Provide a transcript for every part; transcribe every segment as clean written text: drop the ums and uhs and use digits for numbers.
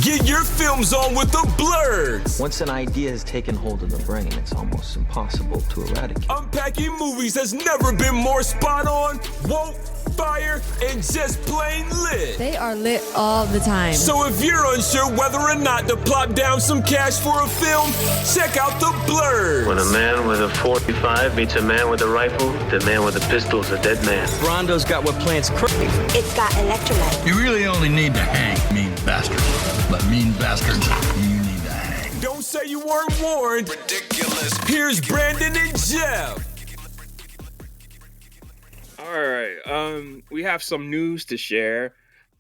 Get your films on with the Blurs. Once an idea has taken hold of the brain, it's almost impossible to eradicate. Unpacking movies has never been more spot on, woke, fire, and just plain lit. They are lit all the time. So if you're unsure whether or not to plop down some cash for a film, check out the Blurs. When a man with a 45 meets a man with a rifle, the man with a pistol is a dead man. Brondo's got what plants crave. It's got electrolyte. You really only need to hang mean bastards. But mean bastards, you need to hang. Don't say you weren't warned. Ridiculous. Here's Brandon and Jeff. All right, we have some news to share.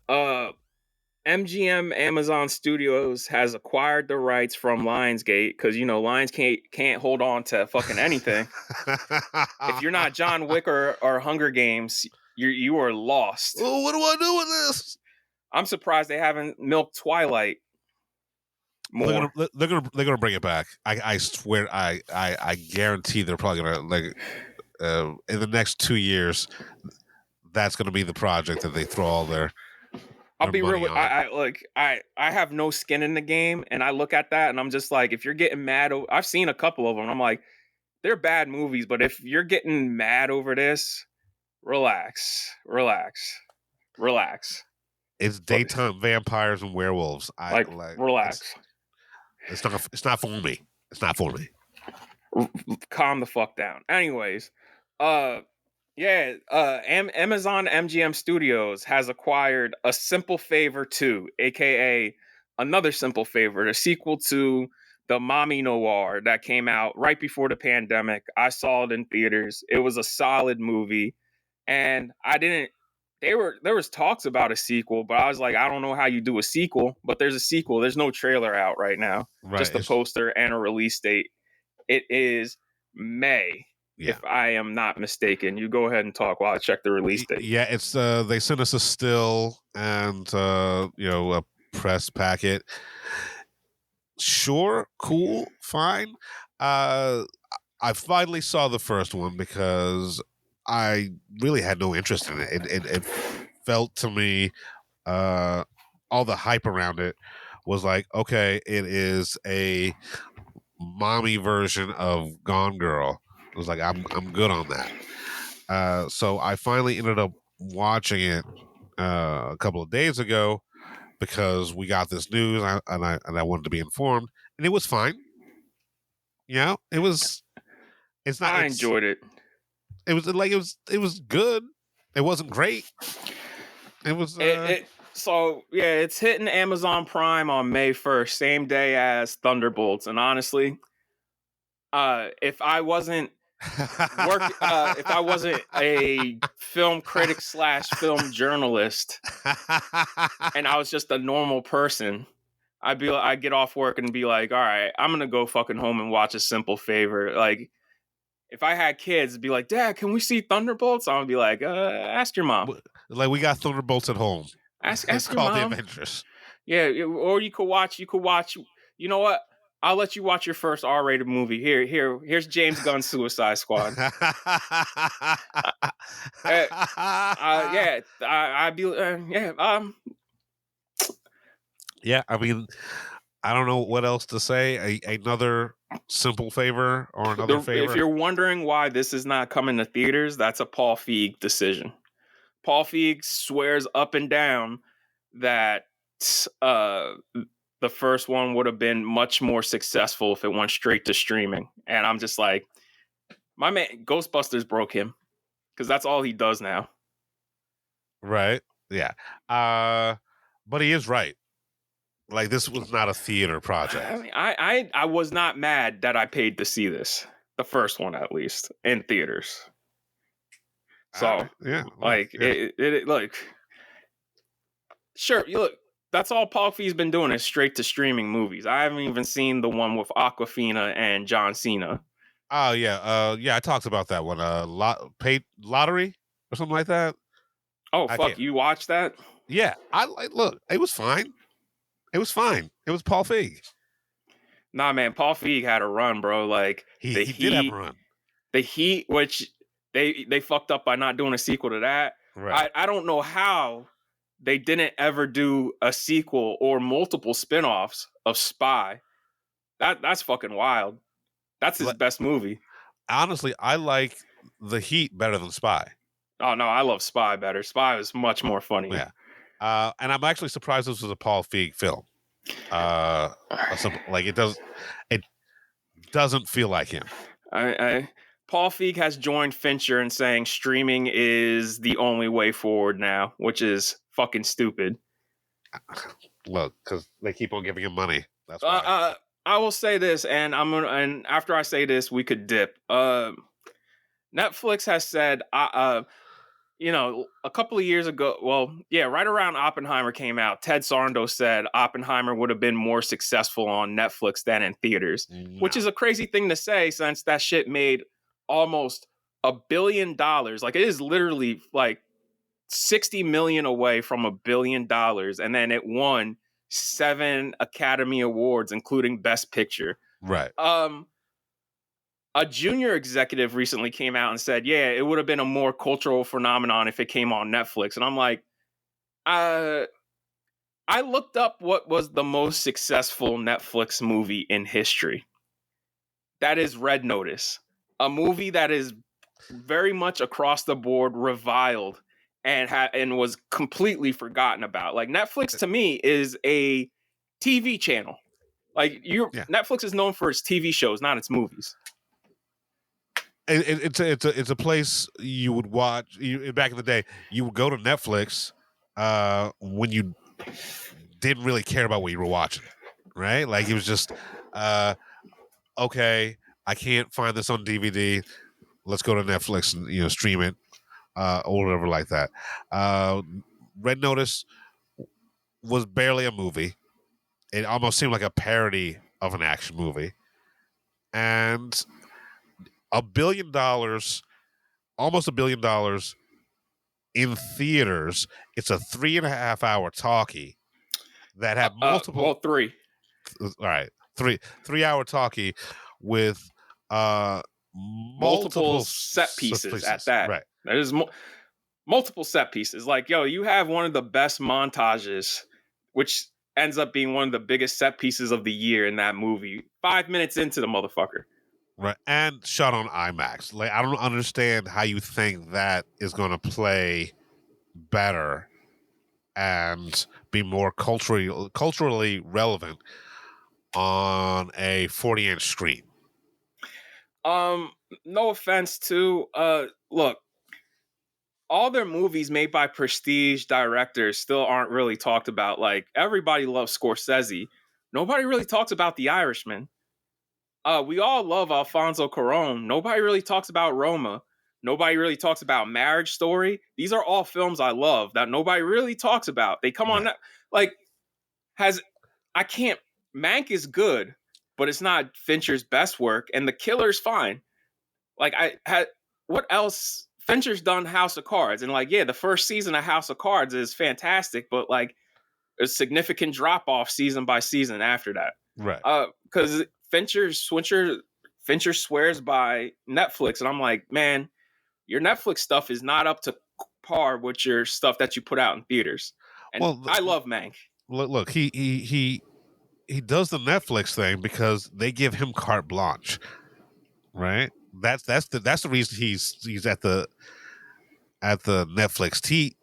MGM Amazon Studios has acquired the rights from Lionsgate because Lions can't hold on to fucking anything. If you're not John Wick or Hunger Games, you are lost. Well, what do I do with this? I'm surprised they haven't milked Twilight more. They're gonna bring it back. I swear. I guarantee they're probably gonna in the next 2 years. That's gonna be the project that they throw all their. I'll be real. On. I have no skin in the game, and I look at that, and I'm just like, if you're getting mad, I've seen a couple of them. I'm like, they're bad movies, but if you're getting mad over this, relax. It's daytime vampires and werewolves. Relax. It's not for me. It's not for me. Calm the fuck down. Anyways, Amazon MGM Studios has acquired A Simple Favor 2, aka Another Simple Favor, a sequel to the Mommy Noir that came out right before the pandemic. I saw it in theaters. It was a solid movie, and there was talks about a sequel, but I was like, I don't know how you do a sequel, but there's a sequel. There's no trailer out right now. Right. Just a poster and a release date. It is May. Yeah. If I am not mistaken. You go ahead and talk while I check the release date. Yeah, it's they sent us a still and a press packet. Sure, cool, fine. I finally saw the first one because I really had no interest in it. It felt to me all the hype around it was like, okay, it is a mommy version of Gone Girl. It was like, I'm good on that. So I finally ended up watching it a couple of days ago because we got this news and I wanted to be informed, and it was fine. Yeah, it was. I enjoyed it. It was good. It wasn't great. It was. It's hitting Amazon Prime on May 1st, same day as Thunderbolts. And honestly, if I wasn't if I wasn't a film critic / film journalist, and I was just a normal person, I'd get off work and be like, all right, I'm gonna go fucking home and watch A Simple Favor. Like, if I had kids, it'd be like, Dad, can we see Thunderbolts? I'm gonna be like, ask your mom. Like, we got Thunderbolts at home. Ask your called mom. The Avengers. Yeah, or you could watch. You know what? I'll let you watch your first R-rated movie. Here's James Gunn's Suicide Squad. Yeah, I mean, I don't know what else to say. Another Simple Favor or another favor. If you're wondering why this is not coming to theaters, that's a Paul Feig decision. Paul Feig swears up and down that the first one would have been much more successful if it went straight to streaming. And I'm just like, my man, Ghostbusters broke him because that's all he does now. Right. Yeah. But he is right. Like, this was not a theater project. I mean, I was not mad that I paid to see this. The first one, at least, in theaters. So, sure, look, that's all Paul Feig's been doing is straight to streaming movies. I haven't even seen the one with Awkwafina and John Cena. Oh, yeah. I talked about that one. Paid lottery or something like that. Oh, fuck, you watched that? Yeah. Look, it was fine. It was fine. It was Paul Feig. Nah, man, Paul Feig had a run, bro. Like, he did have a run. The Heat, which they fucked up by not doing a sequel to that. Right. I don't know how they didn't ever do a sequel or multiple spin-offs of Spy. That's fucking wild. That's his best movie. Honestly, I like The Heat better than Spy. Oh no, I love Spy better. Spy was much more funny. Yeah. And I'm actually surprised this was a Paul Feig film. Like it doesn't feel like him. Paul Feig has joined Fincher in saying streaming is the only way forward now, which is fucking stupid. Look, because they keep on giving him money. That's why. I will say this, and after I say this, we could dip. Netflix has said, a couple of years ago, right around Oppenheimer came out, Ted Sarandos said Oppenheimer would have been more successful on Netflix than in theaters, which is a crazy thing to say since that shit made almost $1 billion. Like, it is literally like 60 million away from $1 billion, and then it won 7 Academy Awards, including Best Picture. Right. A junior executive recently came out and said, yeah, it would have been a more cultural phenomenon if it came on Netflix. And I'm like, I looked up what was the most successful Netflix movie in history. That is Red Notice, a movie that is very much across the board reviled and was completely forgotten about. Like, Netflix to me is a TV channel. Like, Netflix is known for its TV shows, not its movies. It's a place you would watch. Back in the day, you would go to Netflix when you didn't really care about what you were watching, right? Like, it was just, okay, I can't find this on DVD. Let's go to Netflix and stream it, or whatever like that. Red Notice was barely a movie. It almost seemed like a parody of an action movie, and $1 billion, almost $1 billion in theaters. It's a 3.5-hour talkie that had multiple. 3. All right, 3-hour talkie with multiple set pieces at that. Right, there's multiple set pieces. Like, you have one of the best montages, which ends up being one of the biggest set pieces of the year in that movie. 5 minutes into the motherfucker. Right, and shot on IMAX. Like, I don't understand how you think that is going to play better and be more culturally relevant on a 40-inch screen. No offense to look, all their movies made by prestige directors still aren't really talked about. Like, everybody loves Scorsese. Nobody really talks about The Irishman. We all love Alfonso Cuarón. Nobody really talks about Roma. Nobody really talks about Marriage Story. These are all films I love that nobody really talks about. They come on, Mank is good, but it's not Fincher's best work, and The Killer's fine. Like, what else? Fincher's done House of Cards, and the first season of House of Cards is fantastic, but a significant drop off season by season after that. Right. Because Fincher swears by Netflix, and I'm like, man, your Netflix stuff is not up to par with your stuff that you put out in theaters. And I love Mank. Look, he does the Netflix thing because they give him carte blanche, right? That's the reason he's at the Netflix teat.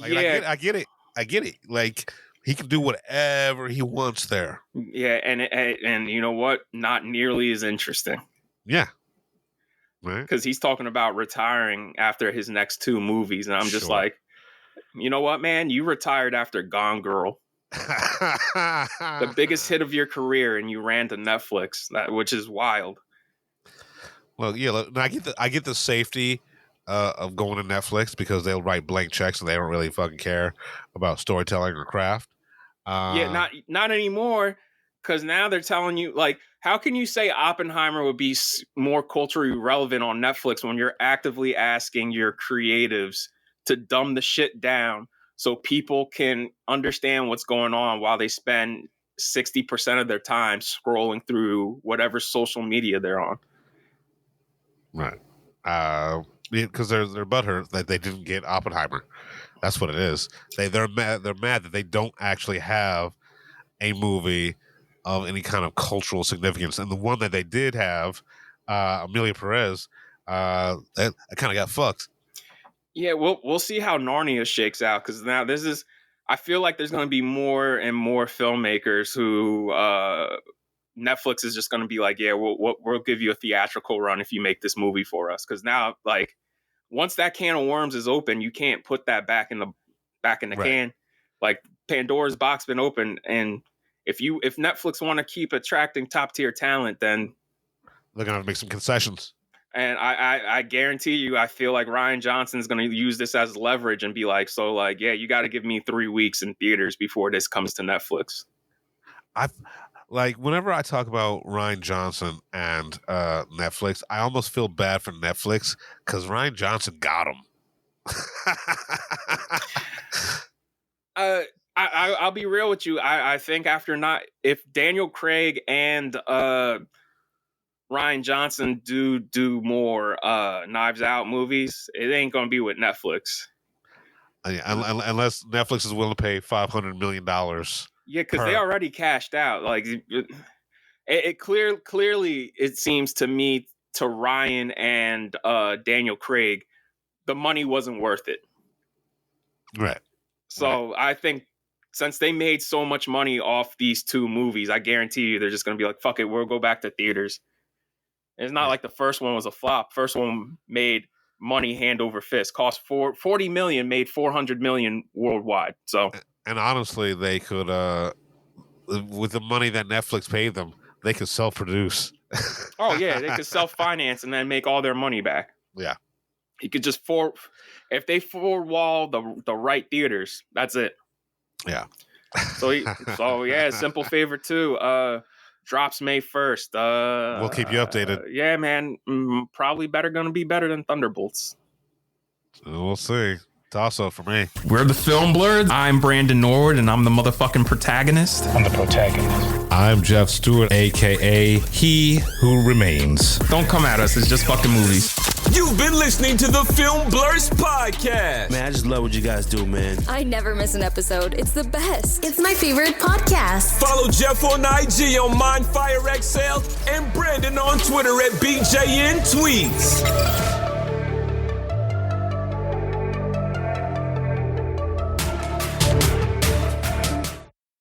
I get it. Like, he can do whatever he wants there. Yeah, and you know what? Not nearly as interesting. Yeah. Right. Because he's talking about retiring after his next 2 movies, and I'm just like, you know what, man? You retired after Gone Girl. The biggest hit of your career, and you ran to Netflix, which is wild. Well, yeah, I get the safety of going to Netflix because they'll write blank checks and they don't really fucking care about storytelling or craft. Not anymore, because now they're telling you, like, how can you say Oppenheimer would be more culturally relevant on Netflix when you're actively asking your creatives to dumb the shit down so people can understand what's going on while they spend 60% of their time scrolling through whatever social media they're on? Right. Because they're butthurt that they didn't get Oppenheimer. That's what it is. They're mad. They're mad that they don't actually have a movie of any kind of cultural significance. And the one that they did have, Amelia Perez, that kind of got fucked. Yeah, we'll see how Narnia shakes out, because now I feel like there's going to be more and more filmmakers who Netflix is just going to be like, yeah, we'll give you a theatrical run if you make this movie for us. Because now, like, once that can of worms is open, you can't put that back in the right. can. Like, Pandora's box been open, and if Netflix want to keep attracting top tier talent, then they're gonna have to make some concessions. And I guarantee you, I feel like Rian Johnson is going to use this as leverage and be like, so, like, yeah, you got to give me 3 weeks in theaters before this comes to Netflix. Whenever I talk about Rian Johnson and Netflix, I almost feel bad for Netflix because Rian Johnson got him. I'll be real with you. I think if Daniel Craig and Rian Johnson do more Knives Out movies, it ain't gonna be with Netflix. Unless Netflix is willing to pay $500 million. Yeah, because they already cashed out. Like, it clearly it seems to me, to Ryan and Daniel Craig, the money wasn't worth it. Right. So I think since they made so much money off these 2 movies, I guarantee you they're just going to be like, fuck it, we'll go back to theaters. It's not like the first one was a flop. First one made money hand over fist. Cost $40 million, made $400 million worldwide. So, and honestly, they could, with the money that Netflix paid them, they could self-produce. Oh yeah, they could self-finance and then make all their money back. Yeah. You could just if they four-wall the right theaters, that's it. Yeah. So yeah, simple favor too. Drops May 1st. We'll keep you updated. Yeah, man. Probably going to be better than Thunderbolts. We'll see. Toss up for me. We're the Film Blurs. I'm Brandon Norwood, and I'm the motherfucking protagonist. I'm the protagonist. I'm Jeff Stewart, a.k.a. He Who Remains. Don't come at us. It's just fucking movies. You've been listening to the Film Blurs podcast. Man, I just love what you guys do, man. I never miss an episode. It's the best. It's my favorite podcast. Follow Jeff on IG on MindFireXL and Brandon on Twitter at BJN Tweets.